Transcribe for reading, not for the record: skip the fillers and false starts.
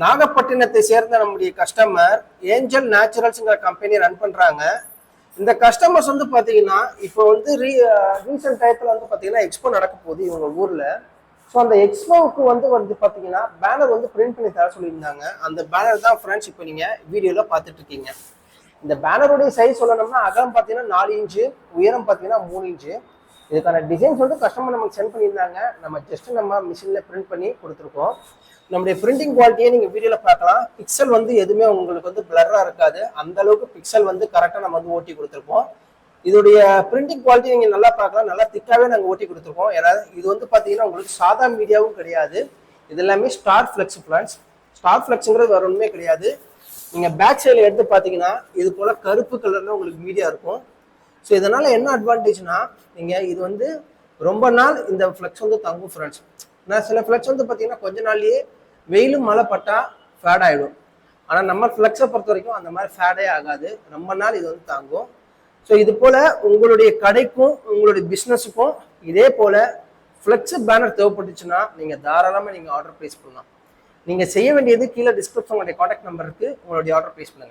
நாகப்பட்டினத்தை சேர்ந்த நம்முடைய customer angel நேச்சுரல்ஸ்ங்கிற company run பண்றாங்க. இந்த கஸ்டமர்ஸ் வந்து பாத்தீங்கன்னா இப்போ வந்து ரீசெண்ட் டயத்துல வந்து பாத்தீங்கன்னா எக்ஸ்போ நடக்க போகுது இவங்க ஊர்ல. ஸோ அந்த எக்ஸ்போவுக்கு வந்து பாத்தீங்கன்னா பேனர் வந்து பிரிண்ட் பண்ணி தர சொல்லியிருந்தாங்க. அந்த பேனர் தான் ஃப்ரெண்ட்ஸ் இப்போ நீங்க வீடியோல பார்த்துட்டு இருக்கீங்க. இந்த பேனருடைய சைஸ் சொல்லணும்னா அகலம் பார்த்தீங்கன்னா 4 இன்ச்சு, உயரம் பார்த்தீங்கன்னா 3 இன்ச்சு. இதுக்கான டிசைன்ஸ் வந்து கஸ்டமர் நமக்கு சென்ட் பண்ணியிருந்தாங்க. நம்ம மிஷினில் பிரிண்ட் பண்ணி கொடுத்துருக்கோம். நம்முடைய பிரிண்டிங் குவாலிட்டியை நீங்கள் வீடியோவில் பார்க்கலாம். பிக்சல் வந்து எதுவுமே உங்களுக்கு வந்து பிளராக இருக்காது. அந்த அளவுக்கு பிக்சல் வந்து கரெக்டாக நம்ம வந்து ஓட்டி கொடுத்துருக்கோம். இதோடைய பிரிண்டிங் குவாலிட்டி நீங்கள் நல்லா பார்க்கலாம். நல்லா திக்காகவே நாங்கள் ஓட்டி கொடுத்துருக்கோம். ஏன்னா இது வந்து பார்த்தீங்கன்னா உங்களுக்கு சாதா மீடியாவும் கிடையாது. இது எல்லாமே ஸ்டார் ஃப்ளெக்ஸ் பிளான்ஸ். ஸ்டார் ஃப்ளெக்ஸுங்கிறது வேற ஒன்றுமே கிடையாது. நீங்கள் பேக் சைடில் எடுத்து பார்த்தீங்கன்னா இது போல் கருப்பு கலரில் உங்களுக்கு மீடியா இருக்கும். ஸோ இதனால் என்ன அட்வான்டேஜ்னா நீங்கள் இது வந்து ரொம்ப நாள் இந்த ஃப்ளெக்ஸ் வந்து தங்கும் ஃப்ரெண்ட்ஸ். நான் சில ஃப்ளெக்ஸ் வந்து பார்த்தீங்கன்னா கொஞ்ச நாள்லேயே வெயிலும் மழை பட்டால் ஃபேட் ஆகிடும். ஆனால் நம்ம ஃப்ளெக்ஸை பொறுத்த வரைக்கும் அந்த மாதிரி ஃபேடே ஆகாது. ரொம்ப நாள் இது வந்து தாங்கும். ஸோ இது போல் உங்களுடைய கடைக்கும் உங்களுடைய பிஸ்னஸுக்கும் இதே போல் ஃப்ளெக்ஸ் பேனர் தேவைப்பட்டுச்சுன்னா நீங்கள் தாராளமாக நீங்கள் ஆர்டர் ப்ளேஸ் பண்ணலாம். நீங்கள் செய்ய வேண்டியது கீழே டிஸ்கிரிப்ஷன் உங்களுடைய காண்டாக்ட் நம்பருக்கு உங்களுடைய ஆர்டர் ப்ளேஸ் பண்ணுங்கள்.